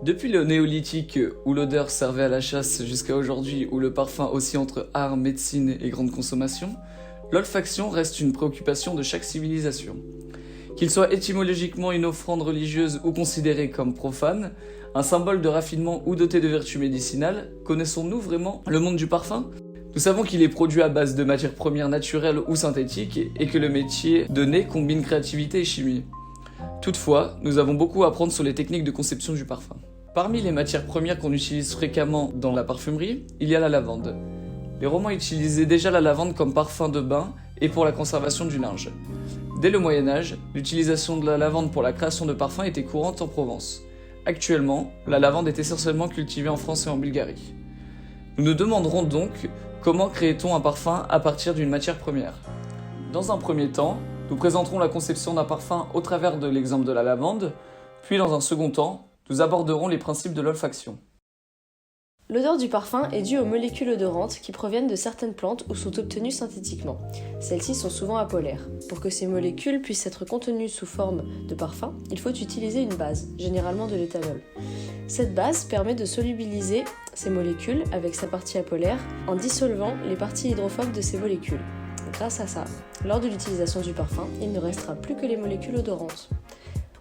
Depuis le néolithique où l'odeur servait à la chasse jusqu'à aujourd'hui où le parfum oscille entre art, médecine et grande consommation, l'olfaction reste une préoccupation de chaque civilisation. Qu'il soit étymologiquement une offrande religieuse ou considéré comme profane, un symbole de raffinement ou doté de vertus médicinales, connaissons-nous vraiment le monde du parfum ? Nous savons qu'il est produit à base de matières premières naturelles ou synthétiques et que le métier de nez combine créativité et chimie. Toutefois, nous avons beaucoup à apprendre sur les techniques de conception du parfum. Parmi les matières premières qu'on utilise fréquemment dans la parfumerie, il y a la lavande. Les Romains utilisaient déjà la lavande comme parfum de bain et pour la conservation du linge. Dès le Moyen-Âge, l'utilisation de la lavande pour la création de parfums était courante en Provence. Actuellement, la lavande est essentiellement cultivée en France et en Bulgarie. Nous nous demanderons donc comment crée-t-on un parfum à partir d'une matière première. Dans un premier temps, nous présenterons la conception d'un parfum au travers de l'exemple de la lavande, puis dans un second temps, nous aborderons les principes de l'olfaction. L'odeur du parfum est due aux molécules odorantes qui proviennent de certaines plantes ou sont obtenues synthétiquement. Celles-ci sont souvent apolaires. Pour que ces molécules puissent être contenues sous forme de parfum, il faut utiliser une base, généralement de l'éthanol. Cette base permet de solubiliser ces molécules avec sa partie apolaire en dissolvant les parties hydrophobes de ces molécules. Grâce à ça, lors de l'utilisation du parfum, il ne restera plus que les molécules odorantes.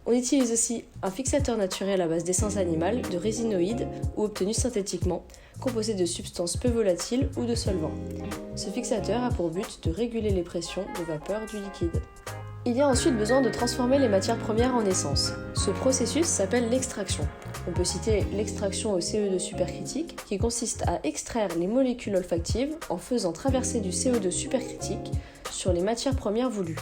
On utilise aussi un fixateur naturel à base d'essence animale, de résinoïdes ou obtenu synthétiquement, composé de substances peu volatiles ou de solvants. Ce fixateur a pour but de réguler les pressions de vapeur du liquide. Il y a ensuite besoin de transformer les matières premières en essence. Ce processus s'appelle l'extraction. On peut citer l'extraction au CO2 supercritique, qui consiste à extraire les molécules olfactives en faisant traverser du CO2 supercritique sur les matières premières voulues.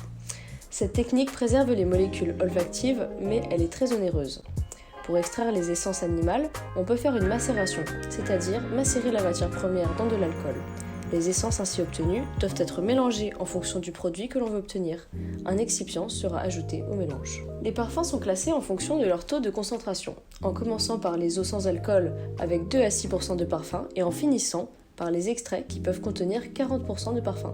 Cette technique préserve les molécules olfactives, mais elle est très onéreuse. Pour extraire les essences animales, on peut faire une macération, c'est-à-dire macérer la matière première dans de l'alcool. Les essences ainsi obtenues doivent être mélangées en fonction du produit que l'on veut obtenir. Un excipient sera ajouté au mélange. Les parfums sont classés en fonction de leur taux de concentration, en commençant par les eaux sans alcool avec 2 à 6% de parfum et en finissant par les extraits qui peuvent contenir 40% de parfum.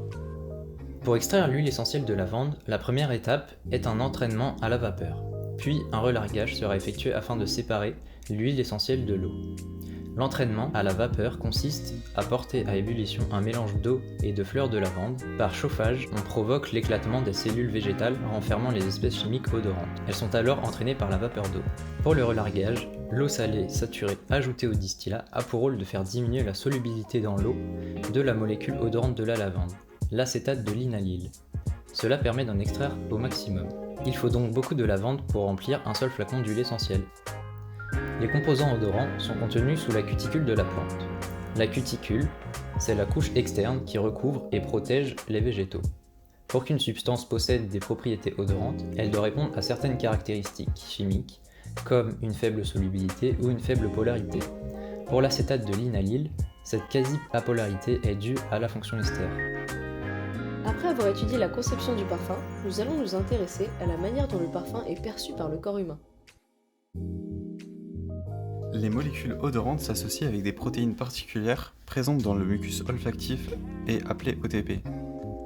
Pour extraire l'huile essentielle de lavande, la première étape est un entraînement à la vapeur. Puis un relargage sera effectué afin de séparer l'huile essentielle de l'eau. L'entraînement à la vapeur consiste à porter à ébullition un mélange d'eau et de fleurs de lavande. Par chauffage, on provoque l'éclatement des cellules végétales renfermant les espèces chimiques odorantes. Elles sont alors entraînées par la vapeur d'eau. Pour le relargage, l'eau salée saturée ajoutée au distillat a pour rôle de faire diminuer la solubilité dans l'eau de la molécule odorante de la lavande, l'acétate de linalyle. Cela permet d'en extraire au maximum. Il faut donc beaucoup de lavande pour remplir un seul flacon d'huile essentielle. Les composants odorants sont contenus sous la cuticule de la plante. La cuticule, c'est la couche externe qui recouvre et protège les végétaux. Pour qu'une substance possède des propriétés odorantes, elle doit répondre à certaines caractéristiques chimiques, comme une faible solubilité ou une faible polarité. Pour l'acétate de linalyle, cette quasi-apolarité est due à la fonction ester. Après avoir étudié la conception du parfum, nous allons nous intéresser à la manière dont le parfum est perçu par le corps humain. Les molécules odorantes s'associent avec des protéines particulières présentes dans le mucus olfactif et appelées OTP.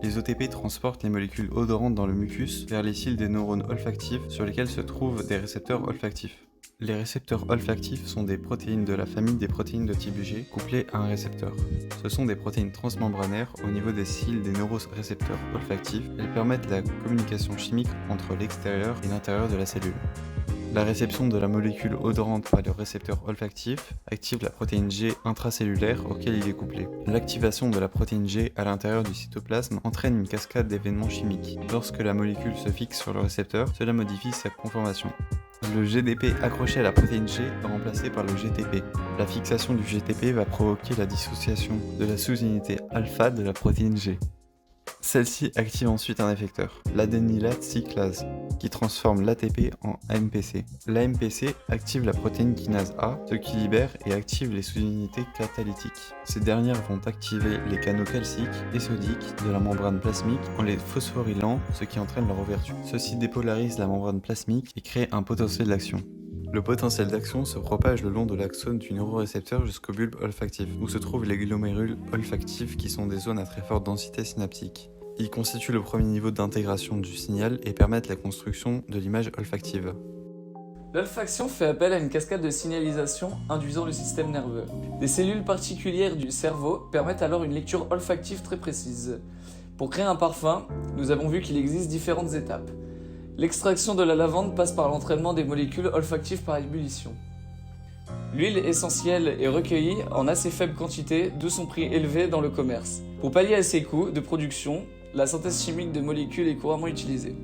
Les OTP transportent les molécules odorantes dans le mucus vers les cils des neurones olfactifs sur lesquels se trouvent des récepteurs olfactifs. Les récepteurs olfactifs sont des protéines de la famille des protéines de type G couplées à un récepteur. Ce sont des protéines transmembranaires au niveau des cils des neurorécepteurs olfactifs. Elles permettent la communication chimique entre l'extérieur et l'intérieur de la cellule. La réception de la molécule odorante par le récepteur olfactif active la protéine G intracellulaire auquel il est couplé. L'activation de la protéine G à l'intérieur du cytoplasme entraîne une cascade d'événements chimiques. Lorsque la molécule se fixe sur le récepteur, cela modifie sa conformation. Le GDP accroché à la protéine G est remplacé par le GTP. La fixation du GTP va provoquer la dissociation de la sous-unité alpha de la protéine G. Celle-ci active ensuite un effecteur, l'adénylate cyclase, qui transforme l'ATP en AMPC. L'AMPC active la protéine kinase A, ce qui libère et active les sous-unités catalytiques. Ces dernières vont activer les canaux calciques et sodiques de la membrane plasmique en les phosphorylant, ce qui entraîne leur ouverture. Ceci dépolarise la membrane plasmique et crée un potentiel d'action. Le potentiel d'action se propage le long de l'axone du neurorécepteur jusqu'au bulbe olfactif, où se trouvent les glomérules olfactifs qui sont des zones à très forte densité synaptique. Ils constituent le premier niveau d'intégration du signal et permettent la construction de l'image olfactive. L'olfaction fait appel à une cascade de signalisation induisant le système nerveux. Des cellules particulières du cerveau permettent alors une lecture olfactive très précise. Pour créer un parfum, nous avons vu qu'il existe différentes étapes. L'extraction de la lavande passe par l'entraînement des molécules olfactives par ébullition. L'huile essentielle est recueillie en assez faible quantité, d'où son prix élevé dans le commerce. Pour pallier à ces coûts de production, la synthèse chimique de molécules est couramment utilisée.